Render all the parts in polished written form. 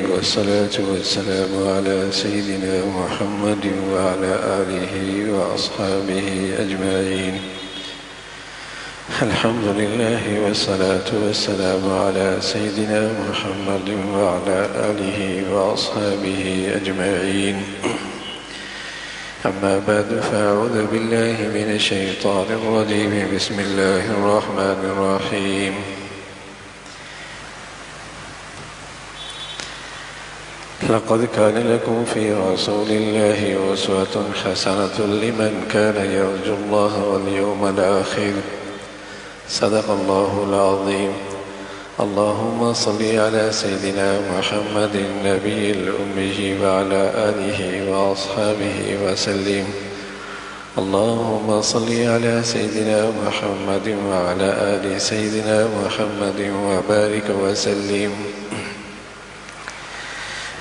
والصلاة والسلام على سيدنا محمد وعلى آله وأصحابه أجمعين. الحمد لله والصلاة والسلام على سيدنا محمد وعلى آله وأصحابه أجمعين. أما بعد فأعوذ بالله من الشيطان الرجيم. بسم الله الرحمن الرحيم. لقد كان لكم في رسول الله أسوة حسنة لمن كان يرجو الله واليوم الآخر. صدق الله العظيم. اللهم صل على سيدنا محمد النبي الأمي وعلى آله وأصحابه وسلم. اللهم صل على سيدنا محمد وعلى آل سيدنا محمد وبارك وسلم.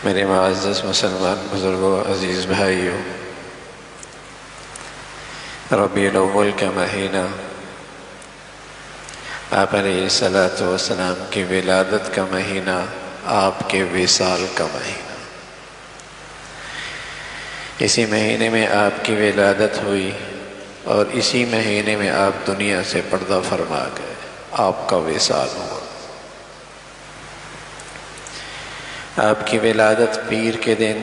میرے معزز مسلمان بزرگوں، عزیز بھائیوں، ربیع الاول کا مہینہ آپ علیہ الصلاۃ والسلام کی ولادت کا مہینہ، آپ کے وصال کا مہینہ. اسی مہینے میں آپ کی ولادت ہوئی اور اسی مہینے میں آپ دنیا سے پردہ فرما گئے، آپ کا وصال ہوا. آپ کی ولادت پیر کے دن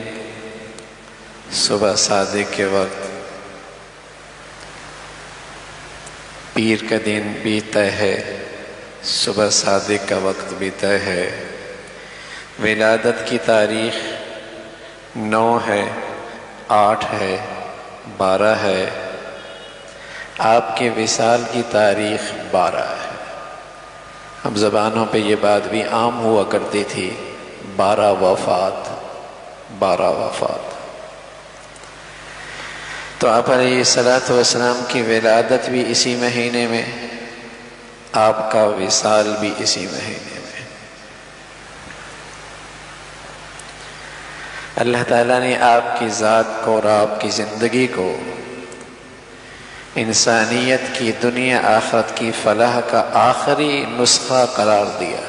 صبح صادق کے وقت، پیر کا دن بیتا ہے، صبح صادق کا وقت بیتا ہے. ولادت کی تاریخ 9 ہے، 8 ہے، 12 ہے. آپ کے وصال کی تاریخ 12 ہے. اب زبانوں پہ یہ بات بھی عام ہوا کرتی تھی، 12 وفات، 12 وفات. تو آپ علیہ الصلاۃ والسلام کی ولادت بھی اسی مہینے میں، آپ کا وصال بھی اسی مہینے میں. اللہ تعالیٰ نے آپ کی ذات کو اور آپ کی زندگی کو انسانیت کی دنیا آخرت کی فلاح کا آخری نسخہ قرار دیا.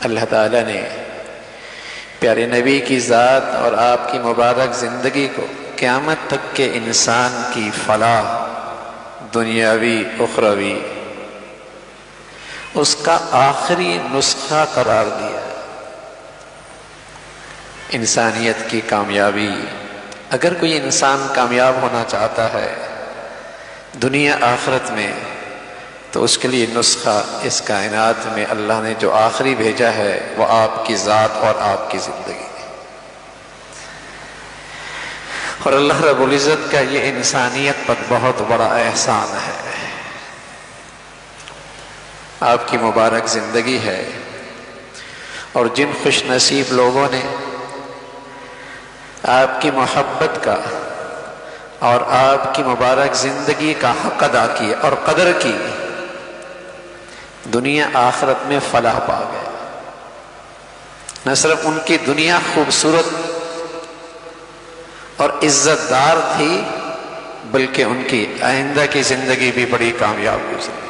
اللہ تعالیٰ نے پیارے نبی کی ذات اور آپ کی مبارک زندگی کو قیامت تک کے انسان کی فلاح دنیاوی اخروی اس کا آخری نسخہ قرار دیا. انسانیت کی کامیابی، اگر کوئی انسان کامیاب ہونا چاہتا ہے دنیا آخرت میں، تو اس کے لیے نسخہ اس کائنات میں اللہ نے جو آخری بھیجا ہے وہ آپ کی ذات اور آپ کی زندگی. اور اللہ رب العزت کا یہ انسانیت پر بہت بڑا احسان ہے. آپ کی مبارک زندگی ہے، اور جن خوش نصیب لوگوں نے آپ کی محبت کا اور آپ کی مبارک زندگی کا حق ادا کیا اور قدر کی، دنیا آخرت میں فلاح پا گئے. نہ صرف ان کی دنیا خوبصورت اور عزت دار تھی، بلکہ ان کی آئندہ کی زندگی بھی بڑی کامیاب گزری.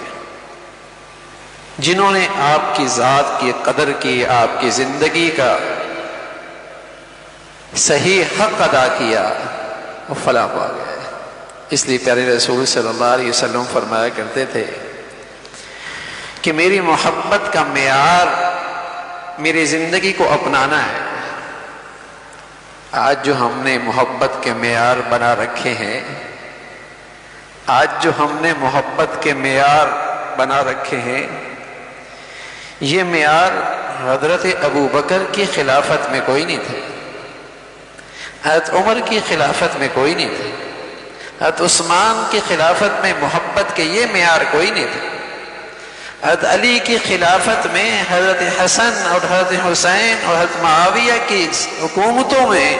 جنہوں نے آپ کی ذات کی قدر کی، آپ کی زندگی کا صحیح حق ادا کیا، وہ فلاح پا گئے. اس لیے پیارے رسول صلی اللہ علیہ وسلم فرمایا کرتے تھے کہ میری محبت کا معیار میری زندگی کو اپنانا ہے. آج جو ہم نے محبت کے معیار بنا رکھے ہیں، آج جو ہم نے محبت کے معیار بنا رکھے ہیں، یہ معیار حضرت ابو بکر کی خلافت میں کوئی نہیں تھے، حضرت عمر کی خلافت میں کوئی نہیں تھے، حضرت عثمان کی خلافت میں محبت کے یہ معیار کوئی نہیں تھے. حضرت علی کی خلافت میں، حضرت حسن اور حضرت حسین اور حضرت معاویہ کی حکومتوں میں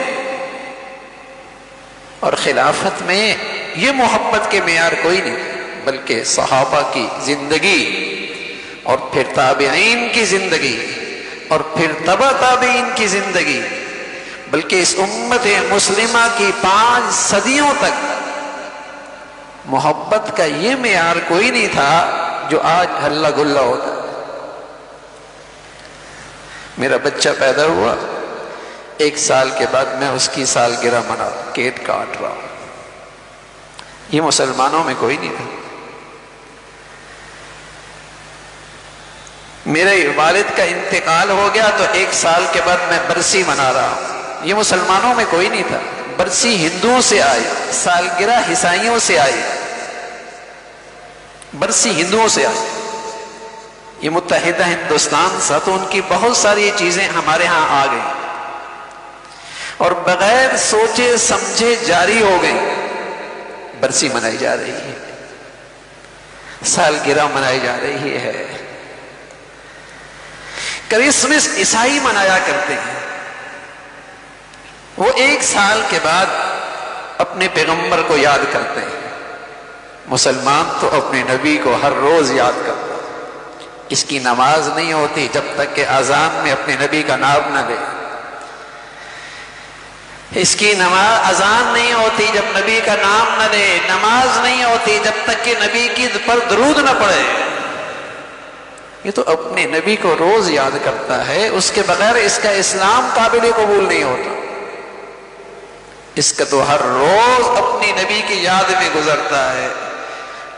اور خلافت میں یہ محبت کے معیار کوئی نہیں، بلکہ صحابہ کی زندگی اور پھر تابعین کی زندگی اور پھر تبع تابعین کی زندگی، بلکہ اس امت مسلمہ کی 5 صدیوں تک محبت کا یہ معیار کوئی نہیں تھا جو آج ہلہ گلہ ہوتا ہے. میرا بچہ پیدا ہوا، 1 سال کے بعد میں اس کی سالگرہ منا رہا ہوں، کیک کاٹ رہا ہوں۔ یہ مسلمانوں میں کوئی نہیں تھا۔ میرے والد کا انتقال ہو گیا تو 1 سال کے بعد میں برسی منا رہا ہوں۔ یہ مسلمانوں میں کوئی نہیں تھا۔ برسی ہندوؤں سے آئی، سالگرہ عیسائیوں سے آئی، برسی ہندوؤں سے آئی۔ یہ متحدہ ہندوستان تھا تو ان کی بہت ساری چیزیں ہمارے ہاں آ گئی اور بغیر سوچے سمجھے جاری ہو گئی۔ برسی منائی جا رہی ہے، سالگرہ منائی جا رہی ہے۔ کرسمس عیسائی منایا کرتے ہیں، وہ 1 سال کے بعد اپنے پیغمبر کو یاد کرتے ہیں۔ مسلمان تو اپنے نبی کو ہر روز یاد کرتا ہے۔ اس کی نماز نہیں ہوتی جب تک کہ اذان میں اپنے نبی کا نام نہ لے، اس کی نماز اذان نہیں ہوتی جب نبی کا نام نہ لے، نماز نہیں ہوتی جب تک کہ نبی کی پر درود نہ پڑے۔ یہ تو اپنے نبی کو روز یاد کرتا ہے، اس کے بغیر اس کا اسلام قابل قبول نہیں ہوتا۔ اس کا تو ہر روز اپنی نبی کی یاد میں گزرتا ہے۔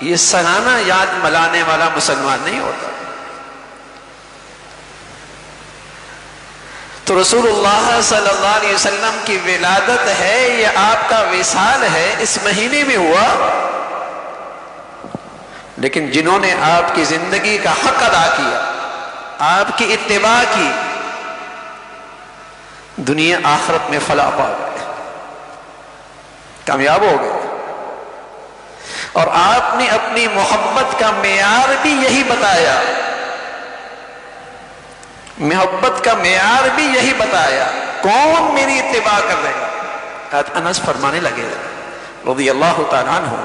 یہ سالانہ یاد ملانے والا مسلمان نہیں ہوتا۔ تو رسول اللہ صلی اللہ علیہ وسلم کی ولادت ہے یا آپ کا وصال ہے، اس مہینے میں ہوا، لیکن جنہوں نے آپ کی زندگی کا حق ادا کیا، آپ کی اتباع کی، دنیا آخرت میں فلاح پا گئے، کامیاب ہو گئے۔ اور آپ نے اپنی محبت کا معیار بھی یہی بتایا، محبت کا معیار بھی یہی بتایا، کون میری اتباع کر رہے گا؟ انس فرمانے لگے رضی اللہ تعالیٰ عنہ،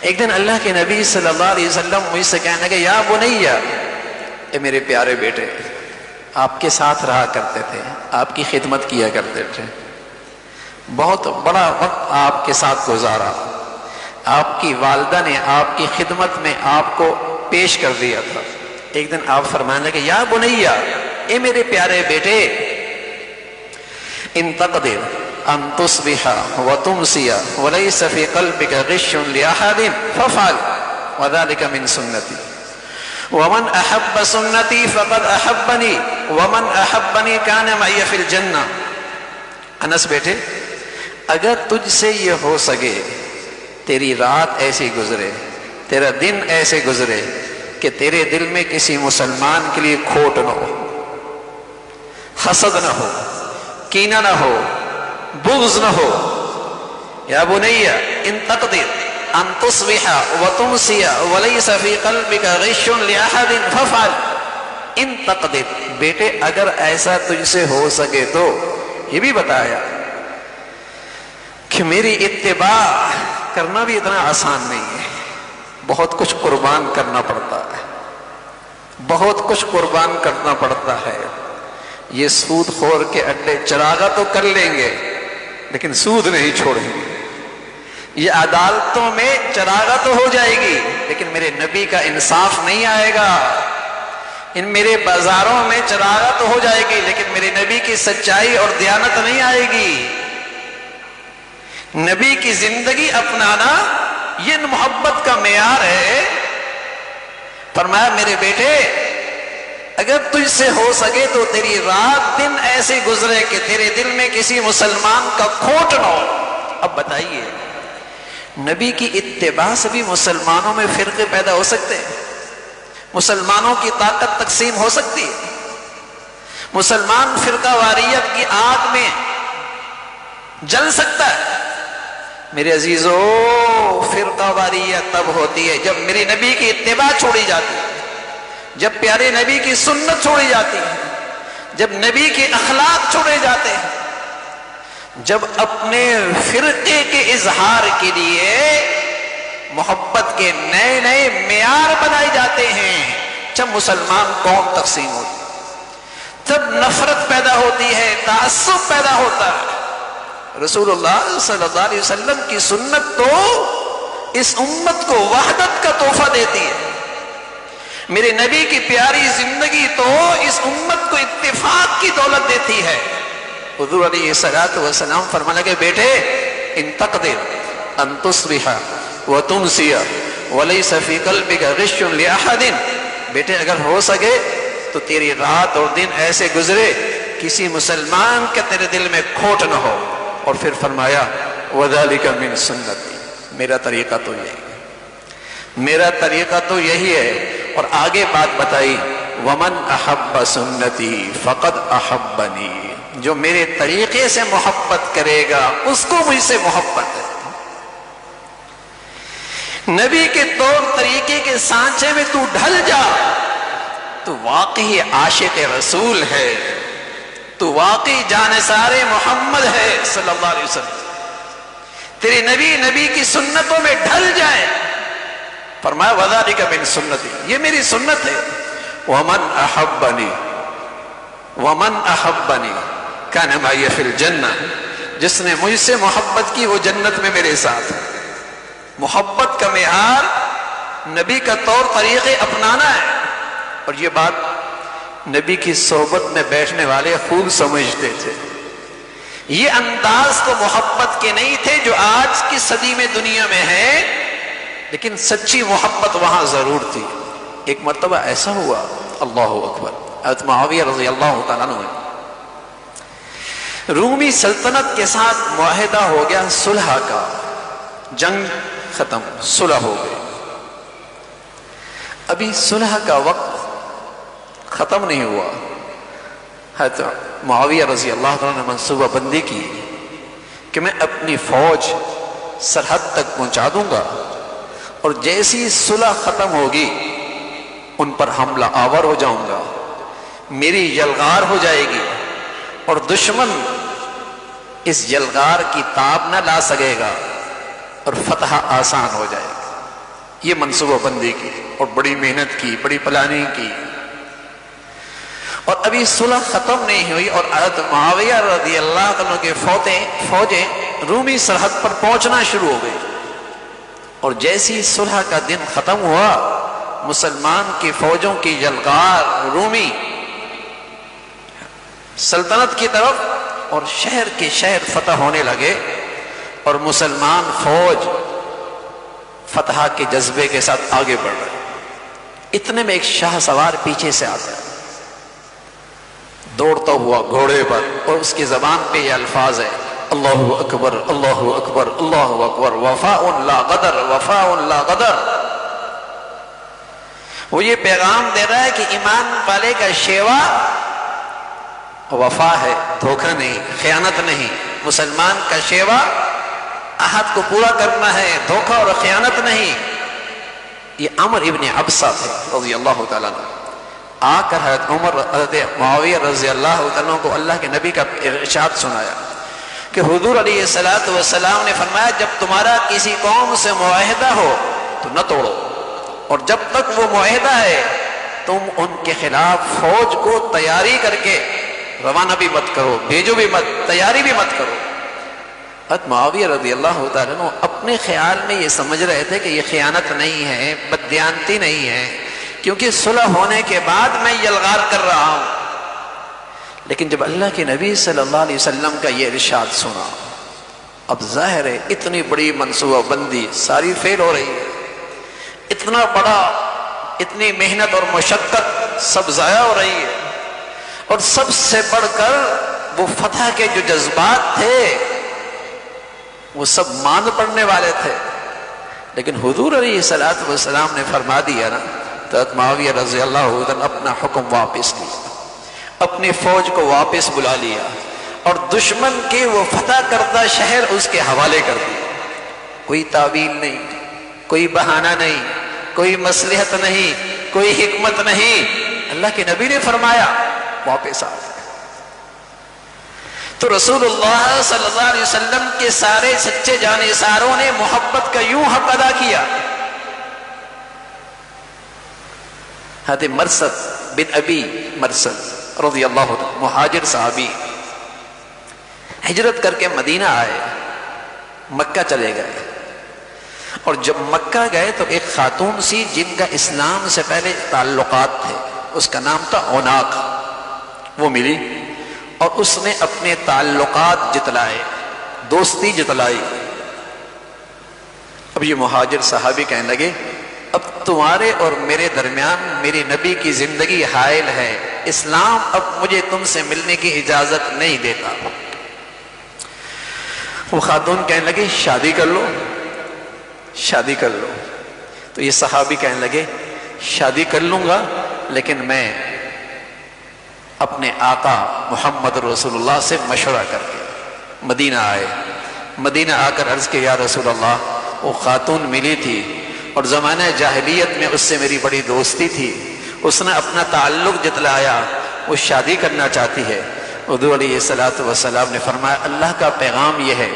ایک دن اللہ کے نبی صلی اللہ علیہ وسلم مجھ سے کہنے لگے، یا بنیہ، اے میرے پیارے بیٹے، آپ کے ساتھ رہا کرتے تھے، آپ کی خدمت کیا کرتے تھے، بہت بڑا وقت آپ کے ساتھ گزارا، آپ کی والدہ نے آپ کی خدمت میں آپ کو پیش کر دیا تھا۔ ایک دن آپ فرمانے لگے، یا بنیہ، اے میرے پیارے بیٹے، ان تقدر ان تصبح وتمسی وليس في قلبك غش لأحد فافعل وذلك من سنتي ومن احب سنتي فقد احبني ومن احبني كان معي في الجنة۔ انس بیٹے، اگر تجھ سے یہ ہو سکے، تیری رات ایسی گزرے، تیرا دن ایسے گزرے کہ تیرے دل میں کسی مسلمان کے لیے کھوٹ نہ ہو، حسد نہ ہو، کینہ نہ ہو، بغض نہ ہو، یا بنیہ ان تقدر ان تصبح وتمسی وليس في قلبك غش لأحد فافعل۔ ان تقدر، بیٹے اگر ایسا تجھ سے ہو سکے تو، یہ بھی بتایا کہ میری اتباع کرنا بھی اتنا آسان نہیں ہے، بہت کچھ قربان کرنا پڑتا ہے، بہت کچھ قربان کرنا پڑتا ہے۔ یہ سود خور کے اڈے چراغا تو کر لیں گے لیکن سود نہیں چھوڑیں گے، یہ عدالتوں میں چراغا تو ہو جائے گی لیکن میرے نبی کا انصاف نہیں آئے گا، ان میرے بازاروں میں چراغا تو ہو جائے گی لیکن میرے نبی کی سچائی اور دیانت نہیں آئے گی۔ نبی کی زندگی اپنانا یہ محبت کا معیار ہے۔ فرمایا میرے بیٹے، اگر تجھ سے ہو سکے تو تیری رات دن ایسے گزرے کہ تیرے دل میں کسی مسلمان کا کھوٹ نہ ہو۔ اب بتائیے، نبی کی اتباع سے بھی مسلمانوں میں فرقے پیدا ہو سکتے ہیں، مسلمانوں کی طاقت تقسیم ہو سکتی ہے، مسلمان فرقہ واریت کی آگ میں جل سکتا ہے۔ میرے عزیزو، فرقہ واریت تب ہوتی ہے جب میرے نبی کی اتباع چھوڑی جاتی ہے، جب پیارے نبی کی سنت چھوڑی جاتی ہے، جب نبی کے اخلاق چھوڑے جاتے ہیں، جب اپنے فرقے کے اظہار کے لیے محبت کے نئے نئے معیار بنائے جاتے ہیں، جب مسلمان قوم تقسیم ہوتی ہے، تب نفرت پیدا ہوتی ہے، تعصب پیدا ہوتا ہے۔ رسول اللہ صلی اللہ علیہ وسلم کی سنت تو اس امت کو وحدت کا تحفہ دیتی ہے، میرے نبی کی پیاری زندگی تو اس امت کو حضور علیہ الصلوۃ والسلام فرمانے لگے بیٹے ان تقدر ان تصبح وتمسی وليس في قلبك غش لأحد، بیٹے اگر ہو سکے تو تیری رات اور دن ایسے گزرے کسی مسلمان کے تیرے دل میں کھوٹ نہ ہو. اور پھر فرمایا وذلك من سنتی، میرا طریقہ تو یہی ہے، میرا طریقہ تو یہی ہے. اور آگے بات بتائی ومن احب سنتی فقد احبنی، جو میرے طریقے سے محبت کرے گا اس کو مجھ سے محبت ہے. نبی کے طور طریقے کے سانچے میں تو ڈھل جا تو واقعی عاشق رسول ہے، تو واقعی جانثار محمد ہے صلی اللہ علیہ وسلم. تیرے نبی کی سنتوں میں ڈھل جائے. فرمایا وذالک من سنتی، یہ میری سنت ہے. ومن احبنی کان معی فی الجنہ، جس نے مجھ سے محبت کی وہ جنت میں میرے ساتھ. محبت کا معیار نبی کا طور طریقے اپنانا ہے. اور یہ بات نبی کی صحبت میں بیٹھنے والے خوب سمجھتے تھے. یہ انداز تو محبت کے نہیں تھے جو آج کی صدی میں دنیا میں ہے، لیکن سچی محبت وہاں ضرور تھی. ایک مرتبہ ایسا ہوا، اللہ اکبر، حضرت معاویہ رضی اللہ تعالیٰ عنہ رومی سلطنت کے ساتھ معاہدہ ہو گیا صلح کا، جنگ ختم، صلح ہو گئی. ابھی صلح کا وقت ختم نہیں ہوا. حضرت معاویہ رضی اللہ عنہ نے منصوبہ بندی کی کہ میں اپنی فوج سرحد تک پہنچا دوں گا اور جیسی صلح ختم ہوگی ان پر حملہ آور ہو جاؤں گا، میری یلغار ہو جائے گی اور دشمن اس یلغار کی تاب نہ لا سکے گا اور فتح آسان ہو جائے گا. یہ منصوبہ بندی کی اور بڑی محنت کی، بڑی پلاننگ کی. اور ابھی صلح ختم نہیں ہوئی اور حضرت معاویہ رضی اللہ عنہ کی فوجیں رومی سرحد پر پہنچنا شروع ہو گئی. اور جیسی صلح کا دن ختم ہوا، مسلمان کی فوجوں کی یلغار رومی سلطنت کی طرف اور شہر کے شہر فتح ہونے لگے اور مسلمان فوج فتح کے جذبے کے ساتھ آگے بڑھ رہے. اتنے میں ایک شاہ سوار پیچھے سے آتا ہے، دوڑتا ہوا گھوڑے پر، اور اس کی زبان پہ یہ الفاظ ہے اللہ اکبر اللہ اکبر اللہ اکبر وفاء لا غدر وفاء لا غدر. وہ یہ پیغام دے رہا ہے کہ ایمان والے کا شیوا وفا ہے، دھوکہ نہیں، خیانت نہیں. مسلمان کا شیوا عہد کو پورا کرنا ہے، دھوکہ اور خیانت نہیں. یہ عمر ابن عبسہ تھے رضی اللہ تعالیٰ عنہ. آ کر حضرت معاویہ رضی اللہ عنہ کو اللہ کے نبی کا ارشاد سنایا کہ حضور علیہ الصلوۃ والسلام نے فرمایا جب تمہارا کسی قوم سے معاہدہ ہو تو نہ توڑو، اور جب تک وہ معاہدہ ہے تم ان کے خلاف فوج کو تیاری کر کے روانہ بھی مت کرو، بھیجو بھی مت، تیاری بھی مت کرو. حضرت معاویہ رضی اللہ تعالیٰ عنہ اپنے خیال میں یہ سمجھ رہے تھے کہ یہ خیانت نہیں ہے، بددیانتی نہیں ہے، کیونکہ صلح ہونے کے بعد میں یلغار کر رہا ہوں. لیکن جب اللہ کے نبی صلی اللہ علیہ وسلم کا یہ ارشاد سنا، اب ظاہر ہے اتنی بڑی منصوبہ بندی ساری فیل ہو رہی ہے، اتنا بڑا، اتنی محنت اور مشقت سب ضائع ہو رہی ہے. اور سب سے بڑھ کر وہ فتح کے جو جذبات تھے وہ سب ماند پڑنے والے تھے. لیکن حضور علیہ الصلوۃ والسلام نے فرما دیا نا، تو معاویہ رضی اللہ عنہ اپنا حکم واپس لیا، اپنی فوج کو واپس بلا لیا اور دشمن کے وہ فتح کردہ شہر اس کے حوالے کر دیا. کوئی تعویل نہیں، کوئی بہانہ نہیں، کوئی مصلحت نہیں، کوئی حکمت نہیں. اللہ کے نبی نے فرمایا واپس آ گئے. تو رسول اللہ صلی اللہ علیہ وسلم کے سارے سچے جانثاروں نے محبت کا یوں حق ادا کیا. حضرت مرثد بن ابی مرثد رضی اللہ عنہ مہاجر صحابی ہجرت کر کے مدینہ آئے، مکہ چلے گئے. اور جب مکہ گئے تو ایک خاتون سی جن کا اسلام سے پہلے تعلقات تھے، اس کا نام تھا عناق، وہ ملی اور اس نے اپنے تعلقات جتلائے، دوستی جتلائی۔ اب یہ مہاجر صحابی کہنے لگے اب تمہارے اور میرے درمیان میری نبی کی زندگی حائل ہے، اسلام اب مجھے تم سے ملنے کی اجازت نہیں دیتا۔ وہ خاتون کہنے لگے شادی کر لو، شادی کر لو۔ تو یہ صحابی کہنے لگے شادی کر لوں گا لیکن میں اپنے آقا محمد رسول اللہ سے مشورہ کر کے مدینہ آئے۔ مدینہ آ کر عرض کہ یا رسول اللہ، وہ خاتون ملی تھی اور زمانہ جاہلیت میں اس سے میری بڑی دوستی تھی، اس نے اپنا تعلق جتلایا، وہ شادی کرنا چاہتی ہے۔ حضور علیہ الصلوۃ والسلام نے فرمایا اللہ کا پیغام یہ ہے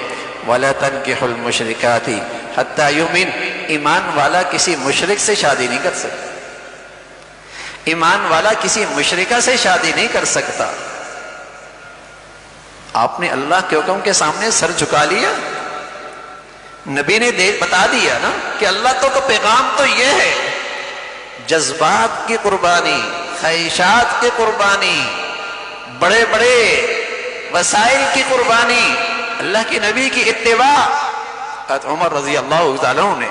وَلَا تَنْكِحُوا الْمُشْرِكَاتِ حَتَّى يُؤْمِنْ، ایمان والا کسی مشرک سے شادی نہیں کر سکتا، ایمان والا کسی مشرکہ سے شادی نہیں کر سکتا۔ آپ نے اللہ کے حکم کے سامنے سر جھکا لیا، نبی نے بتا دیا نا کہ اللہ کا پیغام تو یہ ہے، جذبات کی قربانی، خواہشات کی قربانی، بڑے بڑے وسائل کی قربانی، اللہ کے نبی کی اتباع۔ حضرت عمر رضی اللہ تعالیٰ عنہ نے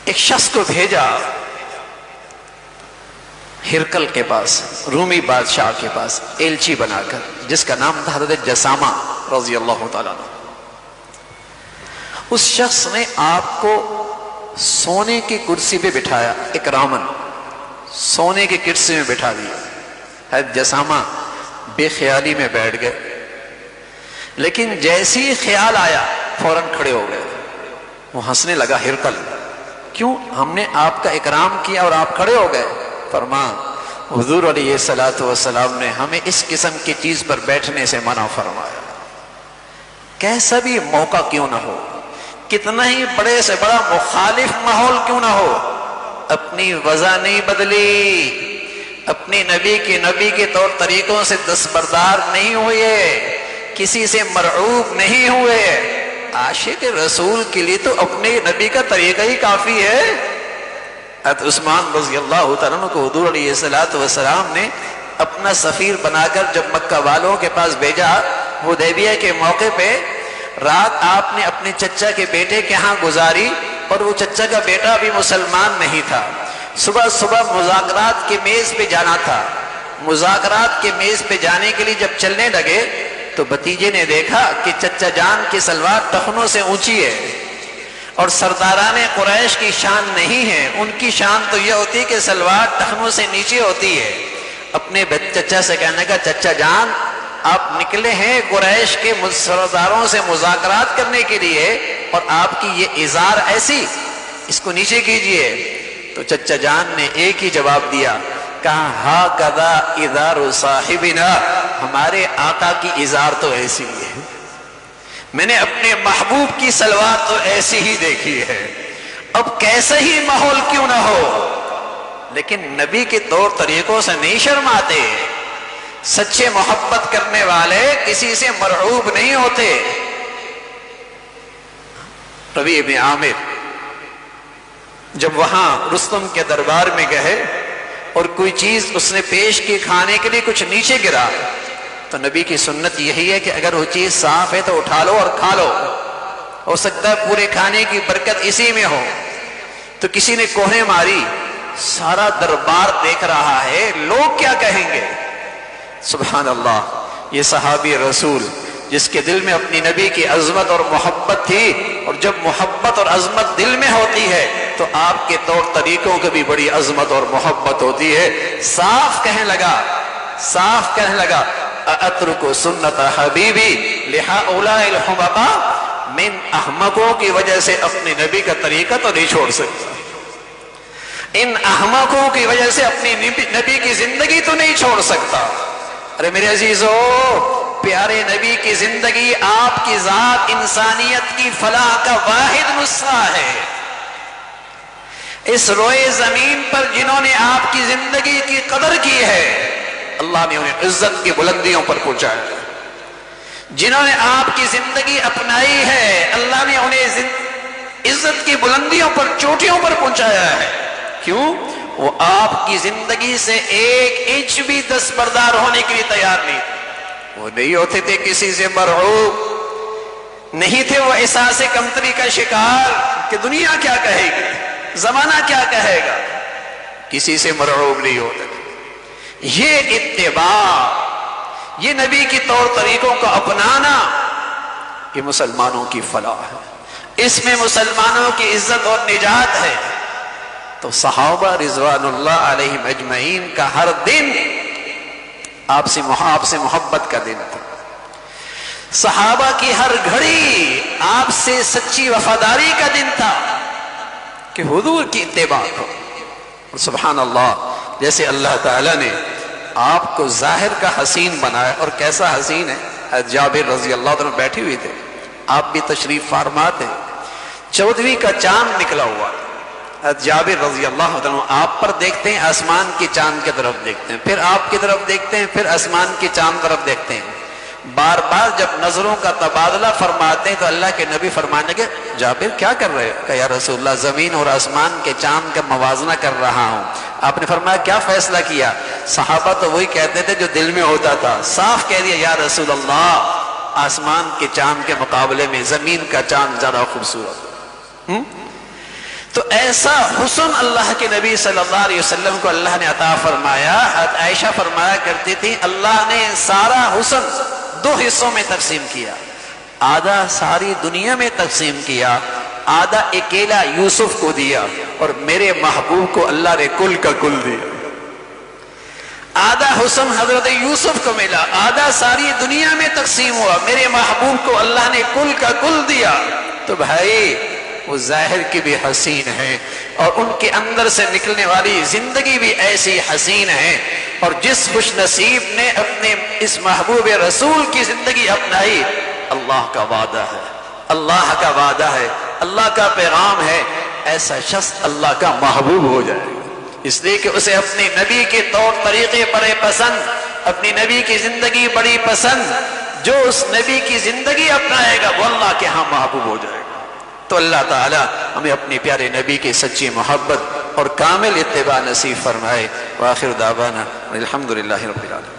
ایک شخص کو بھیجا ہرقل کے پاس، رومی بادشاہ کے پاس ایلچی بنا کر، جس کا نام تھا حضرت جسامہ رضی اللہ تعالیٰ عنہ۔ اس شخص نے آپ کو سونے کی کرسی پہ بٹھایا، اکرامن سونے کی کرسی میں بٹھا دیا۔ حضرت جسامہ بے خیالی میں بیٹھ گئے، لیکن جیسی ہی خیال آیا فوراً کھڑے ہو گئے۔ وہ ہنسنے لگا، ہرقل کیوں، ہم نے آپ کا اکرام کیا اور آپ کھڑے ہو گئے؟ فرما حضور علیہ الصلوۃ والسلام نے ہمیں اس قسم کی چیز پر بیٹھنے سے منع فرمایا، کیسا بھی موقع کیوں نہ ہو، کتنا ہی بڑے سے بڑا مخالف ماحول کیوں نہ ہو، اپنی وضع نہیں بدلی، اپنی نبی کے طور طریقوں سے دستبردار نہیں ہوئے، کسی سے مرعوب نہیں ہوئے۔ عاشق رسول کے لیے تو اپنے نبی کا طریقہ ہی کافی ہے۔ حضرت عثمان رضی اللہ تعالیٰ عنہ کو حضور علیہ الصلوۃ والسلام نے اپنا سفیر بنا کر جب مکہ والوں کے پاس بھیجا، حدیبیہ کے موقع پہ رات آپ نے اپنے چچا کے بیٹے کے ہاں گزاری، اور وہ چچا کا بیٹا بھی مسلمان نہیں تھا۔ صبح صبح مذاکرات کے میز پہ جانا تھا، مذاکرات کے میز پہ جانے کے لیے جب چلنے لگے تو بھتیجے نے دیکھا کہ چچا جان کی سلوار ٹخنوں سے اونچی ہے، اور سرداران قریش کی شان نہیں ہے، ان کی شان تو یہ ہوتی ہے کہ سلوار ٹخنوں سے نیچے ہوتی ہے۔ اپنے چچا سے کہنے کا چچا جان آپ نکلے ہیں قریش کے سرداروں سے مذاکرات کرنے کے لیے، اور آپ کی یہ ازار ایسی، اس کو نیچے کیجئے۔ تو چچا جان نے ایک ہی جواب دیا، کہا ہاکذا ازار صاحبنا، ہمارے آقا کی ازار تو ایسی ہی ہے، میں نے اپنے محبوب کی سلوار تو ایسی ہی دیکھی ہے، اب کیسا ہی ماحول کیوں نہ ہو، لیکن نبی کے طور طریقوں سے نہیں شرماتے۔ سچے محبت کرنے والے کسی سے مرعوب نہیں ہوتے۔ ربیع بن عامر جب وہاں رستم کے دربار میں گئے اور کوئی چیز اس نے پیش کی کھانے کے لیے، کچھ نیچے گرا، تو نبی کی سنت یہی ہے کہ اگر وہ چیز صاف ہے تو اٹھا لو اور کھا لو، ہو سکتا ہے پورے کھانے کی برکت اسی میں ہو۔ تو کسی نے کوہے ماری، سارا دربار دیکھ رہا ہے، لوگ کیا کہیں گے؟ سبحان اللہ، یہ صحابی رسول جس کے دل میں اپنی نبی کی عظمت اور محبت تھی، اور جب محبت اور عظمت دل میں ہوتی ہے تو آپ کے طور طریقوں کی بھی بڑی عظمت اور محبت ہوتی ہے۔ صاف کہنے لگا اترک سنت حبیبی لہؤلاء الحمقاء، من احمقوں کی وجہ سے اپنے نبی کا طریقہ تو نہیں چھوڑ سکتا، ان احمقوں کی وجہ سے اپنی نبی کی زندگی تو نہیں چھوڑ سکتا۔ ارے میرے عزیزو، پیارے نبی کی زندگی آپ کی ذات انسانیت کی فلاح کا واحد نسخہ ہے۔ اس روئے زمین پر جنہوں نے آپ کی زندگی کی قدر کی ہے، اللہ نے انہیں عزت کی بلندیوں پر پہنچایا، جنہوں نے آپ کی زندگی اپنائی ہے، اللہ نے انہیں عزت کی بلندیوں پر، چوٹیوں پر پہنچایا ہے۔ کیوں؟ وہ آپ کی زندگی سے ایک انچ بھی دستبردار ہونے کے لیے تیار نہیں تھے۔ وہ نہیں ہوتے تھے کسی سے مرعوب، نہیں تھے وہ احساس کمتری کا شکار کہ دنیا کیا کہے گی، زمانہ کیا کہے گا، کسی سے مرعوب نہیں ہوتے تھے۔ یہ اتباع، یہ نبی کی طور طریقوں کو اپنانا، یہ مسلمانوں کی فلاح ہے، اس میں مسلمانوں کی عزت اور نجات ہے۔ تو صحابہ رضوان اللہ علیہم اجمعین کا ہر دن آپ سے محبت کا دن تھا، صحابہ کی ہر گھڑی آپ سے سچی وفاداری کا دن تھا کہ حضور کی اتباع کرو۔ سبحان اللہ، جیسے اللہ تعالیٰ نے آپ کو ظاہر کا حسین بنایا، اور کیسا حسین ہے، جابر رضی اللہ عنہ بیٹھے ہوئے تھے، آپ بھی تشریف فرما تھے، 14ویں کا چاند نکلا ہوا، جابر رضی اللہ عنہ آپ پر دیکھتے ہیں، آسمان کے چاند کی طرف دیکھتے ہیں، پھر آپ کی طرف دیکھتے ہیں، پھر آسمان کے چاند طرف دیکھتے ہیں، بار بار جب نظروں کا تبادلہ فرماتے ہیں تو اللہ کے نبی فرمانے کے جابر کیا کر رہے ہو؟ کہ یا رسول اللہ زمین اور آسمان کے چاند کا موازنہ کر رہا ہوں۔ آپ نے فرمایا کیا فیصلہ کیا؟ صحابہ تو وہی کہتے تھے جو دل میں ہوتا تھا، صاف کہہ دیا یا رسول اللہ آسمان کے چاند کے مقابلے میں زمین کا چاند زیادہ خوبصورت۔ تو ایسا حسن اللہ کے نبی صلی اللہ علیہ وسلم کو اللہ نے عطا فرمایا۔ عائشہ فرمایا کرتی تھی اللہ نے سارا حسن 2 حصوں میں تقسیم کیا، آدھا ساری دنیا میں تقسیم کیا، آدھا اکیلا یوسف کو دیا، اور میرے محبوب کو اللہ نے کل کا کل دیا۔ آدھا حسن حضرت یوسف کو ملا، آدھا ساری دنیا میں تقسیم ہوا، میرے محبوب کو اللہ نے کل کا کل دیا۔ تو بھائی وہ ظاہر کی بھی حسین ہے، اور ان کے اندر سے نکلنے والی زندگی بھی ایسی حسین ہے، اور جس خوش نصیب نے اپنے اس محبوب رسول کی زندگی اپنائی، اللہ کا وعدہ ہے، اللہ کا وعدہ ہے، اللہ کا پیغام ہے، ایسا شخص اللہ کا محبوب ہو جائے گا، اس لیے کہ اسے اپنے نبی کے طور طریقے بڑے پسند، اپنی نبی کی زندگی بڑی پسند، جو اس نبی کی زندگی اپنائے گا وہ اللہ کے ہاں محبوب ہو جائے گا۔ تو اللہ تعالی ہمیں اپنے پیارے نبی کی سچی محبت اور کامل اتباع نصیب فرمائے۔ وآخر دعوانا الحمدللہ رب العالمین۔